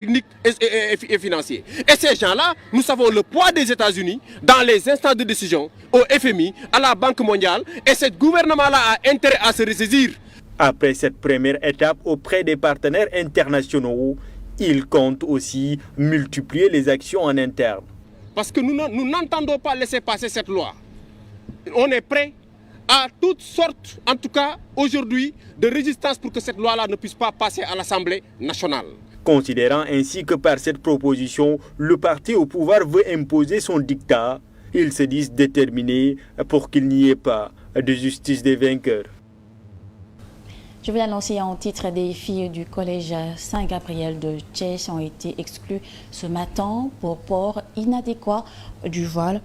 techniques et financiers. Et ces gens-là, nous savons le poids des États-Unis dans les instances de décision, au FMI, à la Banque mondiale, et ce gouvernement-là a intérêt à se ressaisir. Après cette première étape auprès des partenaires internationaux, il compte aussi multiplier les actions en interne. Parce que nous n'entendons pas laisser passer cette loi. On est prêt à toutes sortes, en tout cas aujourd'hui, de résistance pour que cette loi-là ne puisse pas passer à l'Assemblée nationale. Considérant ainsi que par cette proposition, le parti au pouvoir veut imposer son dictat, ils se disent déterminés pour qu'il n'y ait pas de justice des vainqueurs. Je vais l'annoncer en titre, des filles du collège Saint-Gabriel de Thiès ont été exclues ce matin pour port inadéquat du voile.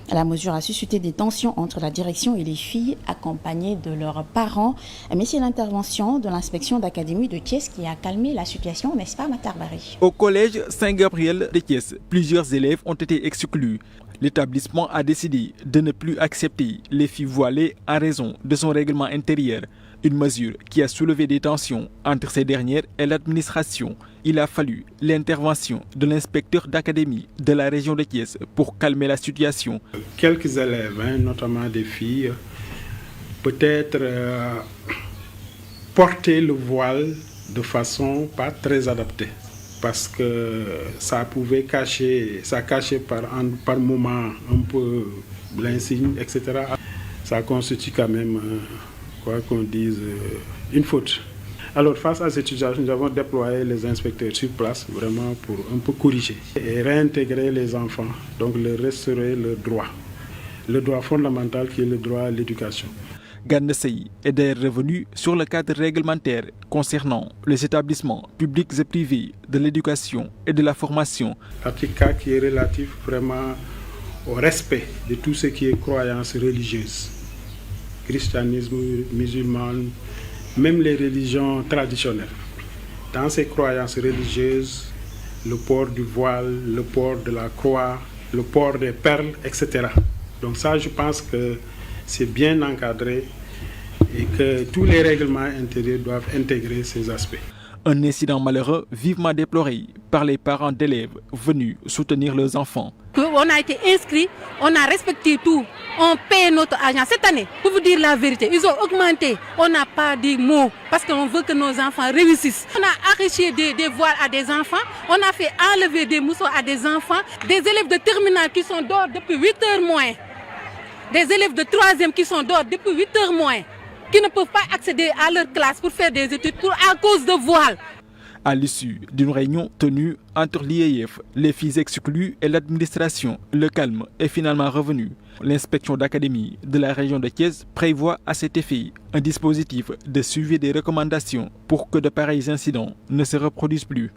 La mesure a suscité des tensions entre la direction et les filles accompagnées de leurs parents. Mais c'est l'intervention de l'inspection d'académie de Thiès qui a calmé la situation, n'est-ce pas, Matar Barry? Au collège Saint-Gabriel de Thiès, plusieurs élèves ont été exclus. L'établissement a décidé de ne plus accepter les filles voilées en raison de son règlement intérieur. Une mesure qui a soulevé des tensions entre ces dernières et l'administration. Il a fallu l'intervention de l'inspecteur d'académie de la région de Thiès pour calmer la situation. Quelques élèves, notamment des filles, peut-être porter le voile de façon pas très adaptée. Parce que ça pouvait cacher, ça cachait par moment un peu l'insigne, etc. Ça constitue quand même, quoi qu'on dise, une faute. Alors face à cette situation, nous avons déployé les inspecteurs sur place vraiment pour un peu corriger et réintégrer les enfants, donc leur restaurer le droit fondamental qui est le droit à l'éducation. Gana Sey est d'ailleurs revenu sur le cadre réglementaire concernant les établissements publics et privés de l'éducation et de la formation. L'article 4 qui est relatif vraiment au respect de tout ce qui est croyance religieuse, christianisme, musulman, même les religions traditionnelles. Dans ces croyances religieuses, le port du voile, le port de la croix, le port des perles, etc. Donc ça, je pense que c'est bien encadré et que tous les règlements intérieurs doivent intégrer ces aspects. Un incident malheureux vivement déploré par les parents d'élèves venus soutenir leurs enfants. On a été inscrits, on a respecté tout, on paye notre argent. Cette année, pour vous dire la vérité, ils ont augmenté. On n'a pas dit mot parce qu'on veut que nos enfants réussissent. On a arraché des voiles à des enfants, on a fait enlever des mousseaux à des enfants, des élèves de terminale qui sont dehors depuis 8 heures moins. Des élèves de 3e qui sont dehors depuis 8 heures moins, qui ne peuvent pas accéder à leur classe pour faire des études à cause de voile. À l'issue d'une réunion tenue entre l'IEF, les filles exclues et l'administration, le calme est finalement revenu. L'inspection d'académie de la région de Thiès prévoit à cet effet un dispositif de suivi des recommandations pour que de pareils incidents ne se reproduisent plus.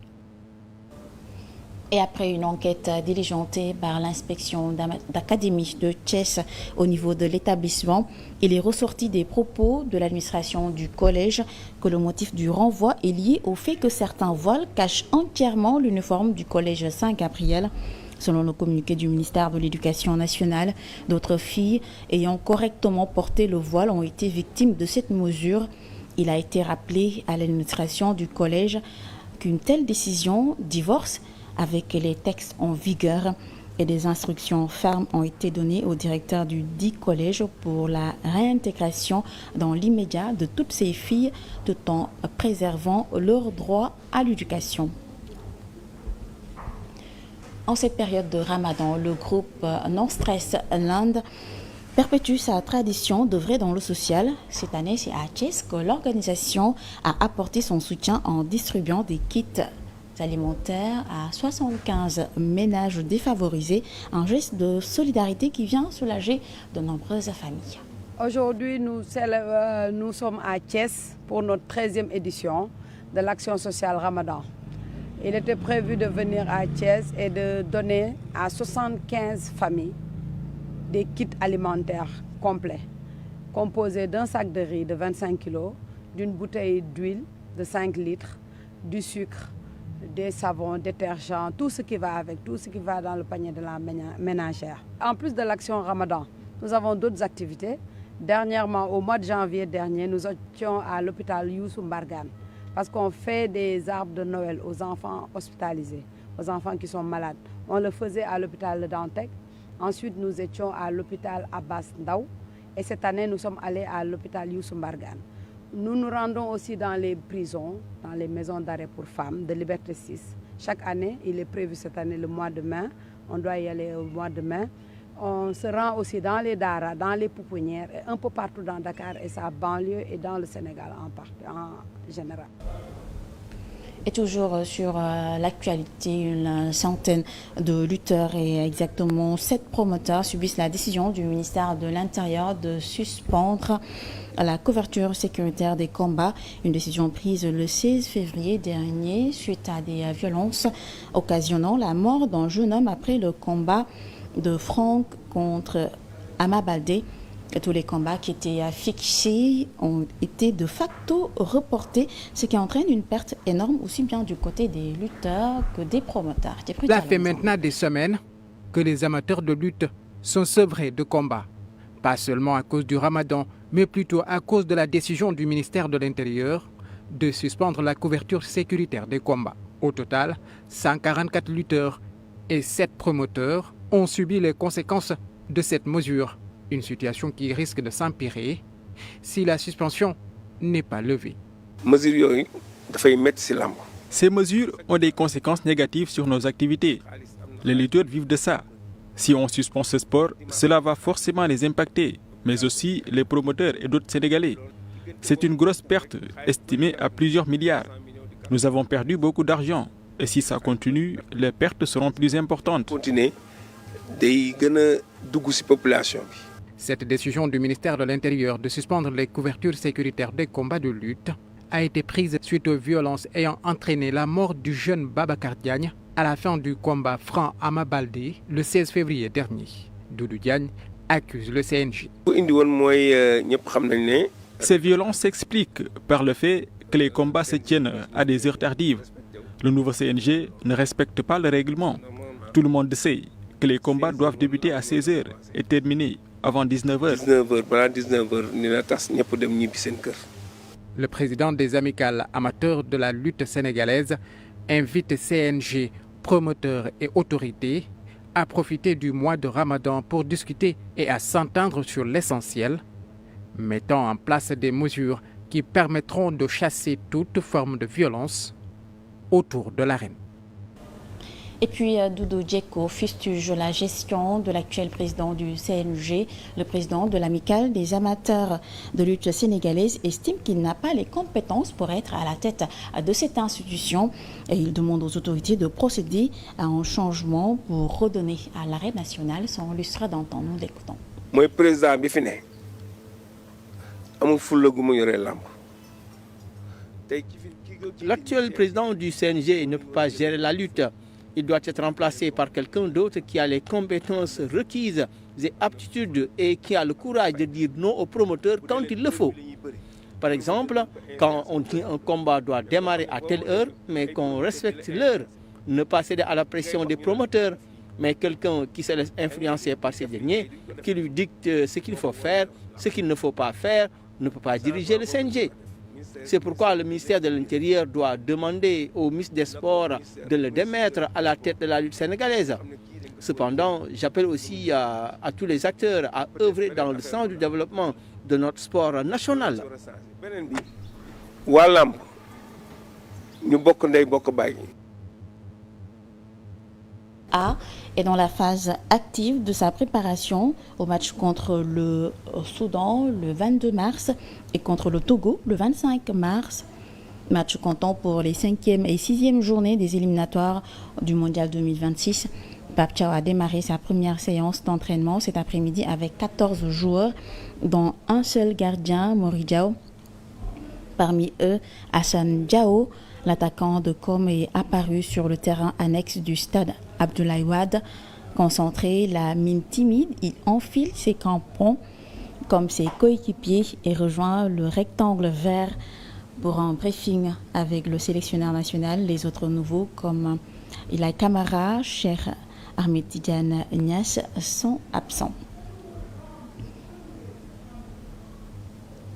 Et après une enquête diligentée par l'inspection d'académie de Thiès au niveau de l'établissement, il est ressorti des propos de l'administration du collège que le motif du renvoi est lié au fait que certains voiles cachent entièrement l'uniforme du collège Saint-Gabriel. Selon le communiqué du ministère de l'Éducation nationale, d'autres filles ayant correctement porté le voile ont été victimes de cette mesure. Il a été rappelé à l'administration du collège qu'une telle décision divorce avec les textes en vigueur et des instructions fermes ont été données au directeur du dit collège pour la réintégration dans l'immédiat de toutes ces filles tout en préservant leur droit à l'éducation. En cette période de Ramadan, le groupe Non Stress Land perpétue sa tradition d'œuvrer dans le social. Cette année, c'est à Thiès que l'organisation a apporté son soutien en distribuant des kits alimentaires à 75 ménages défavorisés, un geste de solidarité qui vient soulager de nombreuses familles. Aujourd'hui, nous sommes à Thiès pour notre 13e édition de l'action sociale Ramadan. Il était prévu de venir à Thiès et de donner à 75 familles des kits alimentaires complets, composés d'un sac de riz de 25 kg, d'une bouteille d'huile de 5 litres, du sucre, des savons, détergents, tout ce qui va avec, tout ce qui va dans le panier de la ménagère. En plus de l'action Ramadan, nous avons d'autres activités. Dernièrement, au mois de janvier dernier, nous étions à l'hôpital Youssou Mbargane parce qu'on fait des arbres de Noël aux enfants hospitalisés, aux enfants qui sont malades. On le faisait à l'hôpital de Dantec. Ensuite, nous étions à l'hôpital Abbas Ndao. Et cette année, nous sommes allés à l'hôpital Youssou Mbargane. Nous nous rendons aussi dans les prisons, dans les maisons d'arrêt pour femmes de Liberté 6. Chaque année, il est prévu cette année le mois de mai. On doit y aller au mois de mai. On se rend aussi dans les Dara, dans les pouponnières, et un peu partout dans Dakar et sa banlieue et dans le Sénégal en général. Et toujours sur l'actualité, une centaine de lutteurs et exactement 7 promoteurs subissent la décision du ministère de l'Intérieur de suspendre la couverture sécuritaire des combats. Une décision prise le 16 février dernier suite à des violences occasionnant la mort d'un jeune homme après le combat de Franck contre Ama Baldé. Tous les combats qui étaient fixés ont été de facto reportés, ce qui entraîne une perte énorme aussi bien du côté des lutteurs que des promoteurs. Cela fait maintenant des semaines que les amateurs de lutte sont sevrés de combats. Pas seulement à cause du Ramadan, mais plutôt à cause de la décision du ministère de l'Intérieur de suspendre la couverture sécuritaire des combats. Au total, 144 lutteurs et 7 promoteurs ont subi les conséquences de cette mesure. Une situation qui risque de s'empirer si la suspension n'est pas levée. Ces mesures ont des conséquences négatives sur nos activités. Les lutteurs vivent de ça. Si on suspend ce sport, cela va forcément les impacter, mais aussi les promoteurs et d'autres Sénégalais. C'est une grosse perte, estimée à plusieurs milliards. Nous avons perdu beaucoup d'argent, et si ça continue, les pertes seront plus importantes. Cette décision du ministère de l'Intérieur de suspendre les couvertures sécuritaires des combats de lutte a été prise suite aux violences ayant entraîné la mort du jeune Babacar Diagne à la fin du combat Franck Ama Baldé le 16 février dernier. Doudou Diagne accuse le CNG. Ces violences s'expliquent par le fait que les combats se tiennent à des heures tardives. Le nouveau CNG ne respecte pas le règlement. Tout le monde sait que les combats doivent débuter à 16h et terminer avant 19h. Le président des amicales amateurs de la lutte sénégalaise invite CNG, promoteurs et autorités à profiter du mois de Ramadan pour discuter et à s'entendre sur l'essentiel, mettant en place des mesures qui permettront de chasser toute forme de violence autour de l'arène. Et puis Doudou Djeko fustige la gestion de l'actuel président du CNG. Le président de l'amicale des amateurs de lutte sénégalaise estime qu'il n'a pas les compétences pour être à la tête de cette institution. Et il demande aux autorités de procéder à un changement pour redonner à l'arène nationale son lustre d'antan. Nous l'écoutons. Moi, président Bifine, l'actuel président du CNG ne peut pas gérer la lutte. Il doit être remplacé par quelqu'un d'autre qui a les compétences requises et aptitudes et qui a le courage de dire non aux promoteurs quand il le faut. Par exemple, quand on dit un combat doit démarrer à telle heure, mais qu'on respecte l'heure, ne pas céder à la pression des promoteurs, mais quelqu'un qui se laisse influencer par ces derniers, qui lui dicte ce qu'il faut faire, ce qu'il ne faut pas faire, ne peut pas diriger le CNG. C'est pourquoi le ministère de l'Intérieur doit demander au ministre des Sports de le démettre à la tête de la lutte sénégalaise. Cependant, j'appelle aussi à tous les acteurs à œuvrer dans le sens du développement de notre sport national. A est dans la phase active de sa préparation au match contre le Soudan le 22 mars et contre le Togo le 25 mars. Match comptant pour les 5e et 6e journées des éliminatoires du Mondial 2026. Pape Thiaw a démarré sa première séance d'entraînement cet après-midi avec 14 joueurs, dont un seul gardien, Mori Diaw. Parmi eux, Hassan Diao, l'attaquant de Com, est apparu sur le terrain annexe du stade Abdoulaye Wade. Concentré, la mine timide, il enfile ses crampons comme ses coéquipiers et rejoint le rectangle vert pour un briefing avec le sélectionneur national. Les autres nouveaux comme Ilay Kamara, Cheikh Ahmed Tidiane Niasse sont absents.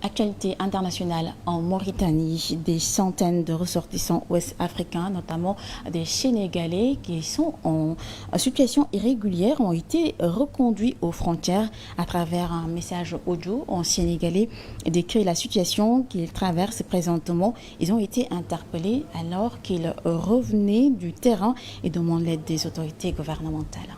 Actualité internationale en Mauritanie, des centaines de ressortissants ouest-africains, notamment des Sénégalais qui sont en situation irrégulière, ont été reconduits aux frontières. À travers un message audio en sénégalais décrit la situation qu'ils traversent présentement. Ils ont été interpellés alors qu'ils revenaient du terrain et demandent l'aide des autorités gouvernementales.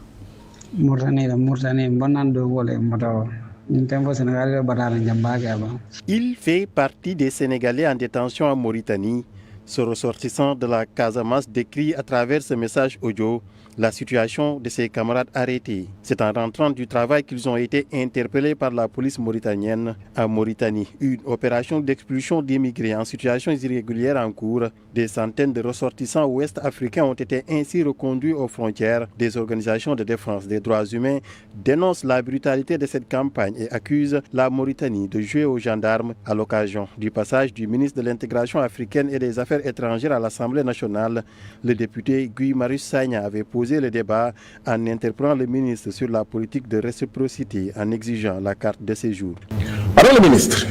Il fait partie des Sénégalais en détention en Mauritanie. Ce ressortissant de la Casamance décrit à travers ce message audio la situation de ses camarades arrêtés. C'est en rentrant du travail qu'ils ont été interpellés par la police mauritanienne. En Mauritanie, une opération d'expulsion d'immigrés en situation irrégulière en cours. Des centaines de ressortissants ouest-africains ont été ainsi reconduits aux frontières. Des organisations de défense des droits humains dénoncent la brutalité de cette campagne et accusent la Mauritanie de jouer aux gendarmes. À l'occasion du passage du ministre de l'Intégration africaine et des Affaires étrangères à l'Assemblée nationale, le député Guy Marius Sagna avait posé le débat en interpellant le ministre sur la politique de réciprocité en exigeant la carte de séjour. Madame le ministre,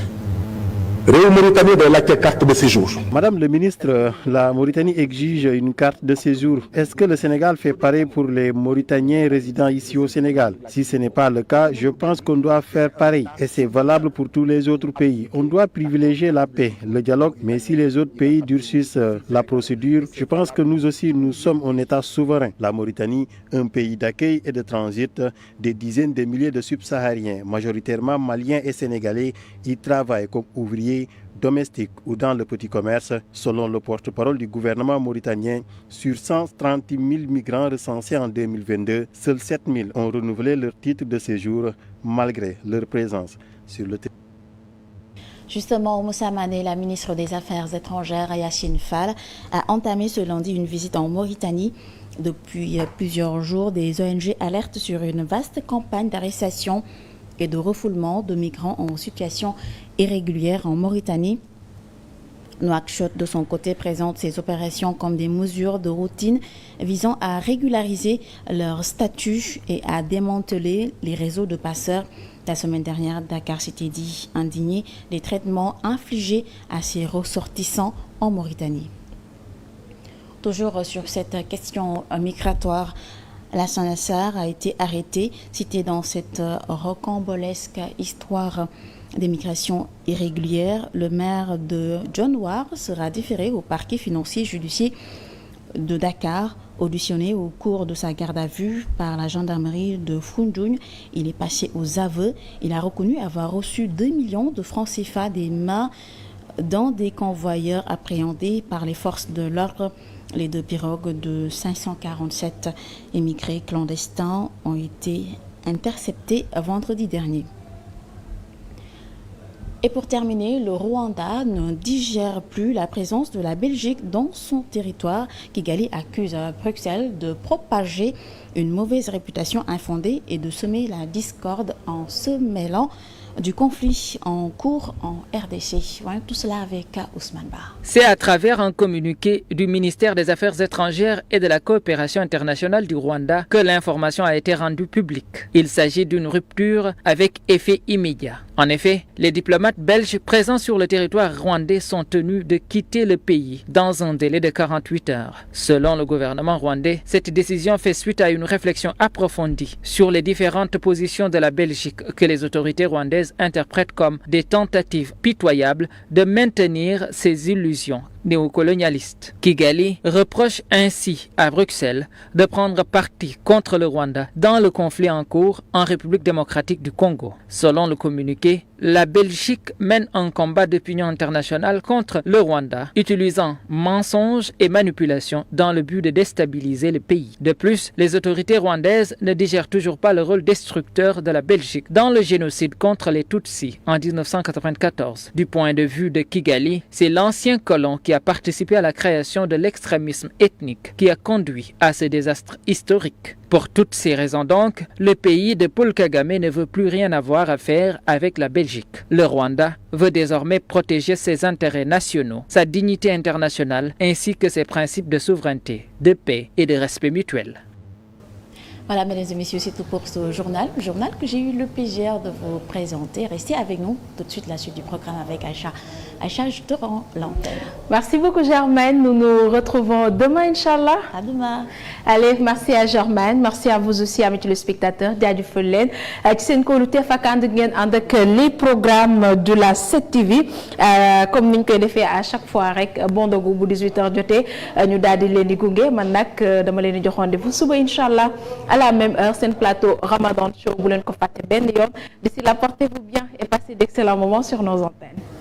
Mauritanie de la carte de séjour. Madame le ministre, la Mauritanie exige une carte de séjour. Est-ce que le Sénégal fait pareil pour les Mauritaniens résidant ici au Sénégal? Si ce n'est pas le cas, je pense qu'on doit faire pareil. Et c'est valable pour tous les autres pays. On doit privilégier la paix, le dialogue, mais si les autres pays durcissent la procédure, je pense que nous aussi, nous sommes un État souverain. La Mauritanie, un pays d'accueil et de transit, des dizaines de milliers de subsahariens, majoritairement maliens et sénégalais, y travaillent comme ouvriers domestiques ou dans le petit commerce. Selon le porte-parole du gouvernement mauritanien, sur 130 000 migrants recensés en 2022, seuls 7 000 ont renouvelé leur titre de séjour malgré leur présence sur le territoire. Justement, Moussa Mané, la ministre des Affaires étrangères, Yacine Fall, a entamé ce lundi une visite en Mauritanie. Depuis plusieurs jours, des ONG alertent sur une vaste campagne d'arrestation et de refoulement de migrants en situation irrégulière en Mauritanie. Nouakchott, de son côté, présente ces opérations comme des mesures de routine visant à régulariser leur statut et à démanteler les réseaux de passeurs. La semaine dernière, Dakar s'était dit indigné des traitements infligés à ses ressortissants en Mauritanie. Toujours sur cette question migratoire, Alassane Nassar a été arrêté, cité dans cette rocambolesque histoire d'immigration irrégulière. Le maire de John War sera déféré au parquet financier judiciaire de Dakar, auditionné au cours de sa garde à vue par la gendarmerie de Foundiougne. Il est passé aux aveux. Il a reconnu avoir reçu 2 millions de francs CFA des mains dans des convoyeurs appréhendés par les forces de l'ordre. Les 2 pirogues de 547 immigrés clandestins ont été interceptées vendredi dernier. Et pour terminer, le Rwanda ne digère plus la présence de la Belgique dans son territoire. Kigali accuse Bruxelles de propager une mauvaise réputation infondée et de semer la discorde en se mêlant du conflit en cours en RDC. Voilà tout cela avec Ousmane Ba. C'est à travers un communiqué du ministère des Affaires étrangères et de la coopération internationale du Rwanda que l'information a été rendue publique. Il s'agit d'une rupture avec effet immédiat. En effet, les diplomates belges présents sur le territoire rwandais sont tenus de quitter le pays dans un délai de 48 heures. Selon le gouvernement rwandais, cette décision fait suite à une réflexion approfondie sur les différentes positions de la Belgique que les autorités rwandaises interprètent comme des tentatives pitoyables de maintenir ses illusions néocolonialistes. Kigali reproche ainsi à Bruxelles de prendre parti contre le Rwanda dans le conflit en cours en République démocratique du Congo. Selon le communiqué, la Belgique mène un combat d'opinion internationale contre le Rwanda, utilisant mensonges et manipulations dans le but de déstabiliser le pays. De plus, les autorités rwandaises ne digèrent toujours pas le rôle destructeur de la Belgique dans le génocide contre les Tutsis en 1994. Du point de vue de Kigali, c'est l'ancien colon qui a participé à la création de l'extrémisme ethnique qui a conduit à ce désastre historique. Pour toutes ces raisons donc, le pays de Paul Kagame ne veut plus rien avoir à faire avec la Belgique. Le Rwanda veut désormais protéger ses intérêts nationaux, sa dignité internationale ainsi que ses principes de souveraineté, de paix et de respect mutuel. Voilà, mesdames et messieurs, c'est tout pour ce journal que j'ai eu le plaisir de vous présenter. Restez avec nous. Tout de suite, la suite du programme avec Aïcha. Aïcha, je te rends l'antenne. Merci beaucoup, Germaine. Nous nous retrouvons demain, Inch'Allah. À demain. Allez, merci à Germaine. Merci à vous aussi, amis téléspectateurs. Diadou Folen. Avec les programmes de la 7TV. Comme nous l'avons fait à chaque fois, avec bon de 18h, nous avons dit les Gungé. Maintenant, nous avons rendez-vous suba, Inch'Allah. À la même heure, c'est un plateau Ramadan Show. D'ici là, portez-vous bien et passez d'excellents moments sur nos antennes.